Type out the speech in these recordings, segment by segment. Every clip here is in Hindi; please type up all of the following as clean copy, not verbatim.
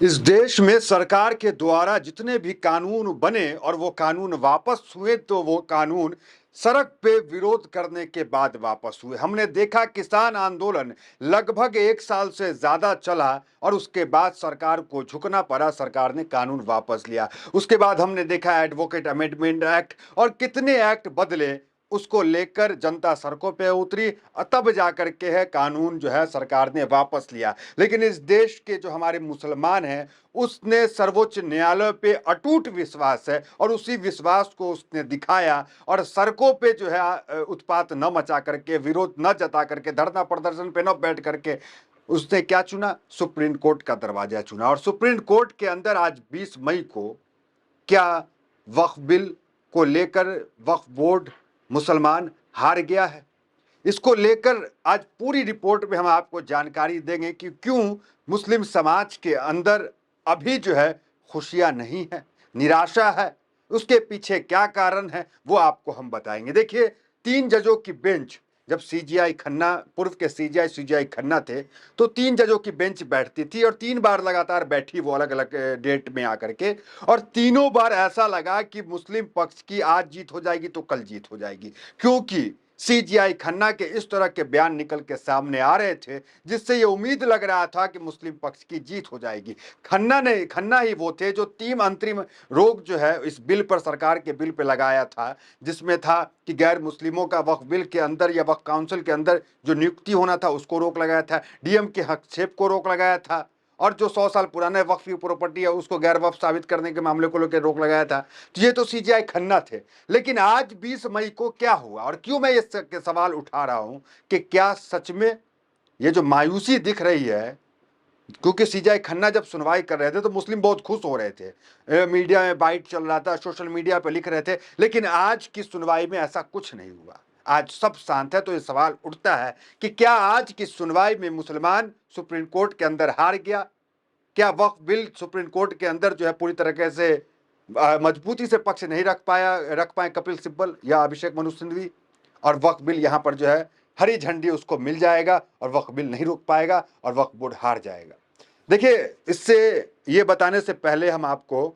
इस देश में सरकार के द्वारा जितने भी कानून बने और वो कानून वापस हुए तो वो कानून सड़क पे विरोध करने के बाद वापस हुए। हमने देखा किसान आंदोलन लगभग 1 साल से ज्यादा चला और उसके बाद सरकार को झुकना पड़ा, सरकार ने कानून वापस लिया। उसके बाद हमने देखा एडवोकेट अमेंडमेंट एक्ट और कितने एक्ट बदले, उसको लेकर जनता सड़कों पे उतरी, तब जाकर के है कानून जो है सरकार ने वापस लिया। लेकिन इस देश के जो हमारे मुसलमान हैं, उसने सर्वोच्च न्यायालय पे अटूट विश्वास है और उसी विश्वास को उसने दिखाया और सड़कों पे जो है उत्पात न मचा करके, विरोध न जता करके, धरना प्रदर्शन पे न बैठ करके उसने क्या चुना? सुप्रीम कोर्ट का दरवाजा चुना। और सुप्रीम कोर्ट के अंदर आज 20 मई को क्या वक्फ बिल को लेकर वक्फ बोर्ड मुसलमान हार गया है? इसको लेकर आज पूरी रिपोर्ट में हम आपको जानकारी देंगे कि क्यों मुस्लिम समाज के अंदर अभी जो है खुशियां नहीं है, निराशा है। उसके पीछे क्या कारण है वो आपको हम बताएंगे। देखिए, 3 जजों की बेंच, जब सीजीआई खन्ना, पूर्व के सीजीआई खन्ना थे, तो 3 जजों की बेंच बैठती थी और 3 बार लगातार बैठी वो, अलग अलग डेट में आकर के, और तीनों बार ऐसा लगा कि मुस्लिम पक्ष की आज जीत हो जाएगी तो कल जीत हो जाएगी, क्योंकि सीजीआई खन्ना के इस तरह के बयान निकल के सामने आ रहे थे जिससे ये उम्मीद लग रहा था कि मुस्लिम पक्ष की जीत हो जाएगी। खन्ना ही वो थे जो 3 अंतरिम रोक जो है इस बिल पर, सरकार के बिल पे लगाया था, जिसमें था कि गैर मुस्लिमों का वक्फ बिल के अंदर या वक्फ काउंसिल के अंदर जो नियुक्ति होना था उसको रोक लगाया था, डीएम के हस्तक्षेप को रोक लगाया था, और जो 100 साल पुराने वक्फ की प्रॉपर्टी है उसको गैर वक्फ साबित करने के मामले को लेकर रोक लगाया था। तो ये तो सीजीआई खन्ना थे। लेकिन आज 20 मई को क्या हुआ और क्यों मैं ये सवाल उठा रहा हूं कि क्या सच में ये जो मायूसी दिख रही है, क्योंकि सीजीआई खन्ना जब सुनवाई कर रहे थे तो मुस्लिम बहुत खुश हो रहे थे, मीडिया में बाइट चल रहा था, सोशल मीडिया पर लिख रहे थे, लेकिन आज की सुनवाई में ऐसा कुछ नहीं हुआ। आज सब शांत है। तो ये सवाल उठता है कि क्या आज की सुनवाई में मुसलमान सुप्रीम कोर्ट के अंदर हार गया? क्या वक्फ बिल सुप्रीम कोर्ट के अंदर जो है पूरी तरीके से मजबूती से पक्ष नहीं रख पाए कपिल सिब्बल या अभिषेक मनु सिंघवी, और वक्फ बिल यहाँ पर जो है हरी झंडी उसको मिल जाएगा और वक्फ बिल नहीं रोक पाएगा और वक्फ बोर्ड हार जाएगा? देखिए, इससे ये बताने से पहले हम आपको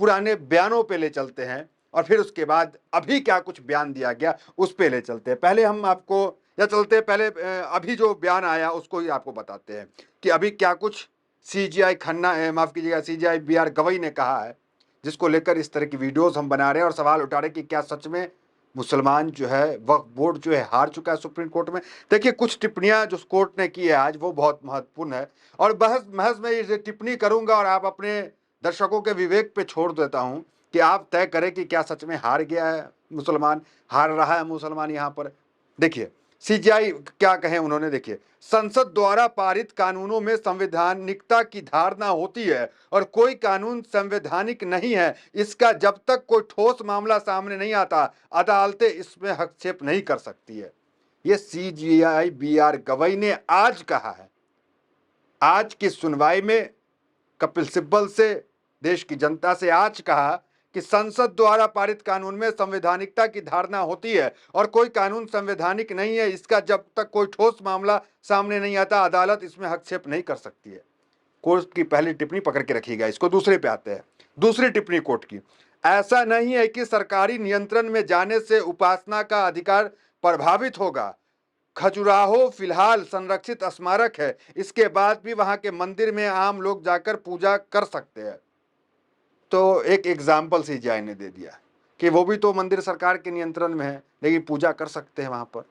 पुराने बयानों पे ले चलते हैं और फिर उसके बाद अभी क्या कुछ बयान दिया गया उस पे ले चलते हैं। पहले हम आपको, या चलते हैं पहले अभी जो बयान आया उसको ही आपको बताते हैं कि अभी क्या कुछ सीजीआई खन्ना, माफ कीजिएगा, सीजीआई बीआर गवई ने कहा है, जिसको लेकर इस तरह की वीडियोस हम बना रहे हैं और सवाल उठा रहे हैं कि क्या सच में मुसलमान जो है, वक्फ बोर्ड जो है हार चुका है सुप्रीम कोर्ट में। देखिए, कुछ टिप्पणियां जो कोर्ट ने की है आज वो बहुत महत्वपूर्ण है और बहस महज में ये टिप्पणी करूंगा और आप अपने दर्शकों के विवेक पे छोड़ देता हूं कि आप तय करें कि क्या सच में हार गया है मुसलमान, हार रहा है मुसलमान यहाँ पर। देखिए, सीजीआई क्या कहे उन्होंने। देखिए, संसद द्वारा पारित कानूनों में संवैधानिकता की धारणा होती है और कोई कानून संवैधानिक नहीं है इसका जब तक कोई ठोस मामला सामने नहीं आता, अदालतें इसमें हस्तक्षेप नहीं कर सकती है। ये सीजीआई बीआर गवई ने आज कहा है। आज की सुनवाई में कपिल सिब्बल से, देश की जनता से आज कहा कि संसद द्वारा पारित कानून में संवैधानिकता की धारणा होती है और कोई कानून संवैधानिक नहीं है इसका जब तक कोई ठोस मामला सामने नहीं आता, अदालत इसमें हस्तक्षेप नहीं कर सकती है। कोर्ट की पहली टिप्पणी पकड़ के रखिएगा, इसको दूसरे पे आते हैं। दूसरी टिप्पणी कोर्ट की, ऐसा नहीं है कि सरकारी नियंत्रण में जाने से उपासना का अधिकार प्रभावित होगा। खजुराहो फिलहाल संरक्षित स्मारक है, इसके बाद भी वहां के मंदिर में आम लोग जाकर पूजा कर सकते हैं। तो एक एग्जाम्पल सीजीआई ने दे दिया कि वो भी तो मंदिर सरकार के नियंत्रण में है लेकिन पूजा कर सकते हैं वहां पर।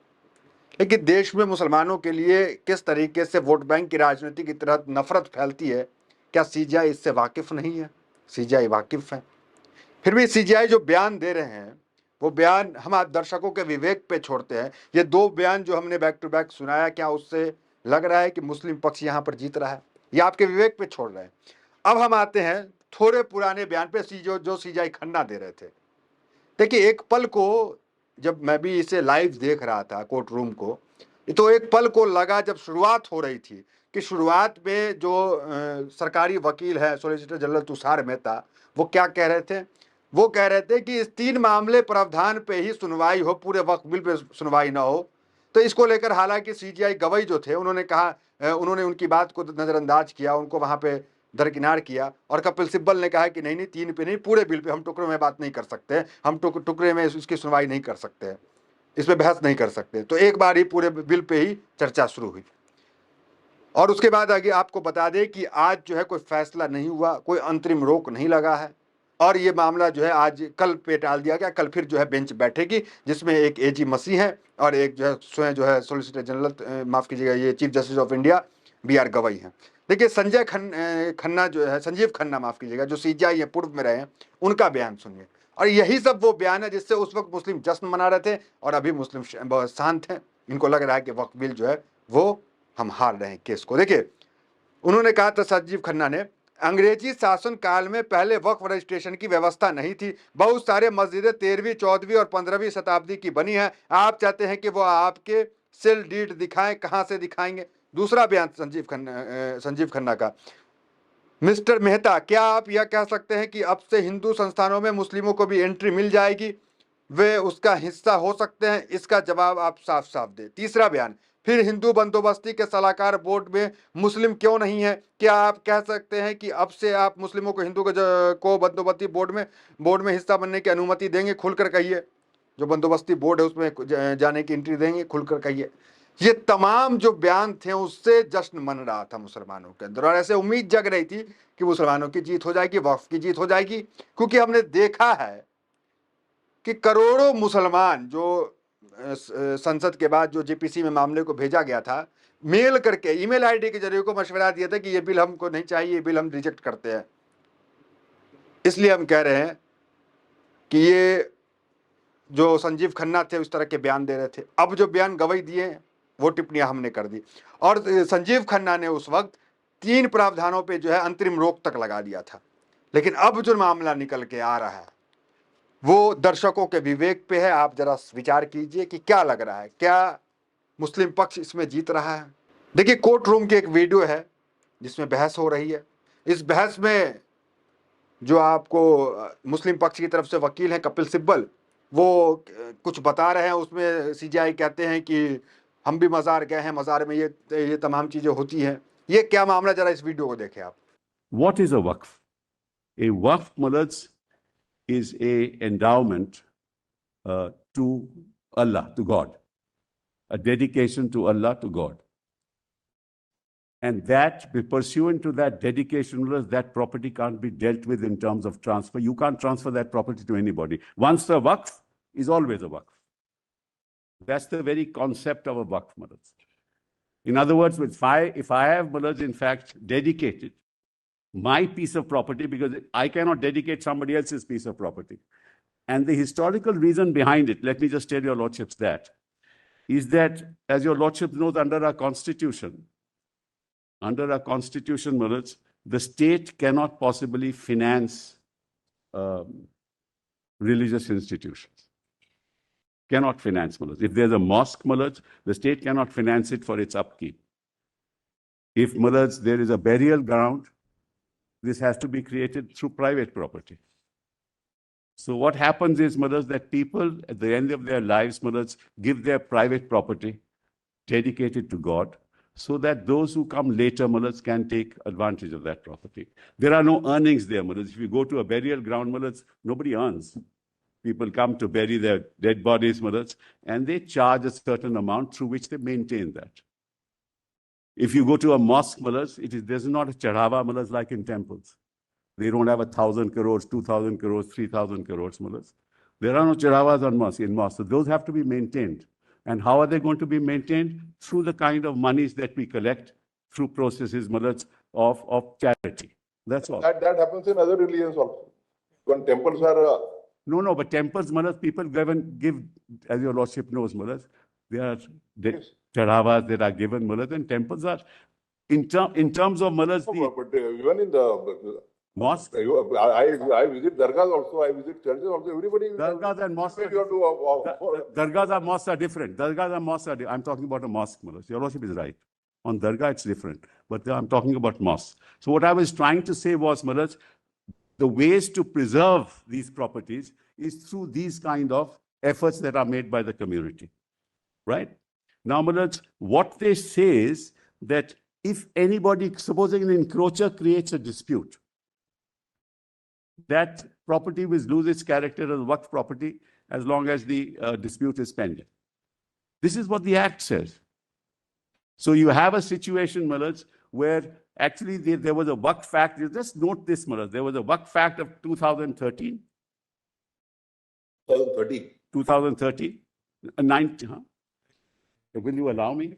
लेकिन देश में मुसलमानों के लिए किस तरीके से वोट बैंक की राजनीति की तरह नफरत फैलती है, क्या सीजीआई इससे वाकिफ नहीं है? सीजीआई वाकिफ है। फिर भी सीजीआई जो बयान दे रहे हैं वो बयान हम आप दर्शकों के विवेक पे छोड़ते हैं। ये 2 बयान जो हमने बैक टू बैक सुनाया, क्या उससे लग रहा है कि मुस्लिम पक्ष यहां पर जीत रहा है? ये आपके विवेक पे छोड़ रहे हैं। अब हम आते हैं थोड़े पुराने बयान पे जो सीजीआई खन्ना दे रहे थे। देखिए, एक पल को जब मैं भी इसे लाइव देख रहा था कोर्ट रूम को, तो एक पल को लगा जब शुरुआत हो रही थी कि शुरुआत में जो सरकारी वकील है सॉलिसिटर जनरल तुषार मेहता, वो क्या कह रहे थे? वो कह रहे थे कि इस 3 मामले प्रावधान पे ही सुनवाई हो, पूरे वक्फ बिल पे सुनवाई ना हो। तो इसको लेकर हालांकि सीजीआई गवई जो थे उन्होंने कहा, उन्होंने उनकी बात को नजरअंदाज किया, उनको वहां पे दरकिनार किया और कपिल सिब्बल ने कहा कि नहीं नहीं 3 पे नहीं, पूरे बिल पे हम टुकड़ों में बात नहीं कर सकते हैं, हम टुकड़े में इसकी सुनवाई नहीं कर सकते हैं, इस पे बहस नहीं कर सकते। तो एक बार ही पूरे बिल पे ही चर्चा शुरू हुई और उसके बाद आगे आपको बता दें कि आज जो है कोई फैसला नहीं हुआ, कोई अंतरिम रोक नहीं लगा है और ये मामला जो है आज कल पे टाल दिया गया। कल फिर जो है बेंच बैठेगी जिसमें एक एजी मसीह है और एक जो है स्वयं जो है सॉलिसिटर जनरल, माफ कीजिएगा, ये chief justice of India BR Gavai हैं। देखिए संजय खन्ना जो है, संजीव खन्ना माफ कीजिएगा, जो CJI है, पूर्व में रहे हैं, उनका बयान सुनिए। और यही सब वो बयान है जिससे उस वक्त मुस्लिम जश्न मना रहे थे और अभी मुस्लिम शांत हैं। इनको लग रहा है कि वक्फ बिल जो है वो हम हार रहे हैं केस को। देखिए उन्होंने कहा था संजीव खन्ना ने, अंग्रेजी शासन काल में पहले वक्फ रजिस्ट्रेशन की व्यवस्था नहीं थी, बहुत सारे मस्जिदें 13वीं 14वीं और 15वीं शताब्दी की बनी है, आप चाहते हैं कि वो आपके सेल डीड दिखाएं, कहां से दिखाएंगे। दूसरा बयान संजीव खन्ना का, मिस्टर मेहता, क्या आप यह कह सकते हैं कि अब से हिंदू संस्थानों में मुस्लिमों को भी एंट्री मिल जाएगी, वे उसका हिस्सा हो सकते हैं? इसका जवाब आप साफ साफ दें। तीसरा बयान, फिर हिंदू बंदोबस्ती के सलाहकार बोर्ड में मुस्लिम क्यों नहीं है? क्या आप कह सकते हैं कि अब से आप मुस्लिमों को हिंदू को बंदोबस्ती बोर्ड में हिस्सा बनने की अनुमति देंगे? खुलकर कहिए, जो बंदोबस्ती बोर्ड है उसमें जाने की एंट्री देंगे, खुलकर कहिए। ये तमाम जो बयान थे उससे जश्न मन रहा था मुसलमानों के अंदर और ऐसे उम्मीद जग रही थी कि मुसलमानों की जीत हो जाएगी, वक्फ की जीत हो जाएगी, क्योंकि हमने देखा है कि करोड़ों मुसलमान जो संसद के बाद जो JPC में मामले को भेजा गया था, मेल करके ईमेल आईडी के जरिए को मशवरा दिया था कि ये बिल हमको नहीं चाहिए, ये बिल हम रिजेक्ट करते हैं। इसलिए हम कह रहे हैं कि ये जो संजीव खन्ना थे उस तरह के बयान दे रहे थे, अब जो बयान गवई दिए वो टिप्पणियां हमने कर दी। और संजीव खन्ना ने उस वक्त 3 प्रावधानों पे जो है अंतरिम रोक तक लगा दिया था, लेकिन अब जो मामला निकल के आ रहा है वो दर्शकों के विवेक पे है। आप जरा विचार कीजिए कि क्या लग रहा है, क्या मुस्लिम पक्ष इसमें जीत रहा है? देखिए कोर्ट रूम की एक वीडियो है जिसमें बहस हो रही है। इस बहस में जो आपको मुस्लिम पक्ष की तरफ से वकील हैं कपिल सिब्बल, वो कुछ बता रहे हैं। उसमें CJI कहते हैं कि हम भी मज़ार गए हैं, मज़ार में ये तमाम चीजें होती हैं। ये क्या मामला, जरा इस वीडियो को देखें आप। What is a waqf? A waqf, Malaj, is a endowment to Allah, to God, a dedication to Allah, to God. And that, pursuant to that dedication, that property can't be dealt with in terms of transfer. You can't transfer that property to anybody. Once a waqf is always a waqf. That's the very concept of a waqf, Malaj. In other words, if I have, Malaj, in fact, dedicated my piece of property, because I cannot dedicate somebody else's piece of property. And the historical reason behind it, let me just tell your lordships that, is that, as your lordship knows, under our constitution, Malaj, the state cannot possibly finance religious institutions. Cannot finance, Malaj. If there's a mosque, Malaj, the state cannot finance it for its upkeep. If, Malaj, there is a burial ground, this has to be created through private property. So what happens is, Malaj, that people at the end of their lives, Malaj, give their private property dedicated to God, so that those who come later, Malaj, can take advantage of that property. There are no earnings there, Malaj. If you go to a burial ground, Malaj, nobody earns. People come to bury their dead bodies, Malaj, and they charge a certain amount through which they maintain that. If you go to a mosque, Malaj, there's not a chadhava, Malaj, like in temples. They don't have 1,000 crores, 2,000 crores, 3,000 crores, Malaj. There are no chadhavas in mosques. So those have to be maintained. And how are they going to be maintained? Through the kind of monies that we collect through processes, Malaj, of charity. That's all. That happens in other religions also. When temples are... No, but temples, Malaj, people give, as your lordship knows, Malaj, there are chadhavas that are given, Malaj, and temples are, in terms of, Malaj, but even in the mosque. I visit dargahs also, I visit churches also, everybody... Dargahs and mosques dargahs and mosques are different. Dargahs and mosques are different. I'm talking about a mosque, Malaj. Your lordship is right. On dargah, it's different. But I'm talking about mosques. So what I was trying to say was, Malaj, the ways to preserve these properties is through these kind of efforts that are made by the community, right? Now, Malaj, what they say is that if anybody, supposing an encroacher creates a dispute, that property will lose its character as waqf property as long as the dispute is pending. This is what the Act says. So you have a situation, Mullahs, where actually there was a Waqf Act. You just note this, Mullahs. There was a Waqf Act of 2013. 2013. 2013. 19, huh? Will you allow me?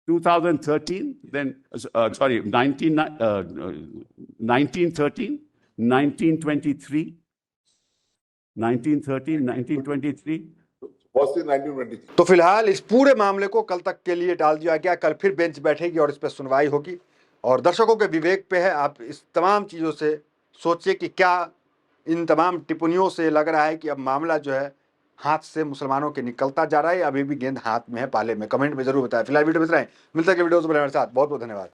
2013, then, 1913, 1923, 1913, 1923. Was in 1923. तो फिलहाल इस पूरे मामले को कल तक के लिए टाल दिया गया। कल फिर बेंच बैठेगी और इस पर सुनवाई होगी और दर्शकों के विवेक पे है। आप इस तमाम चीज़ों से सोचिए कि क्या इन तमाम टिप्पणियों से लग रहा है कि अब मामला जो है हाथ से मुसलमानों के निकलता जा रहा है, अभी भी गेंद हाथ में है पाले में। कमेंट में जरूर बताएं। फिलहाल वीडियो में इतना ही। मिलता है वीडियो से हमारे साथ। बहुत बहुत धन्यवाद।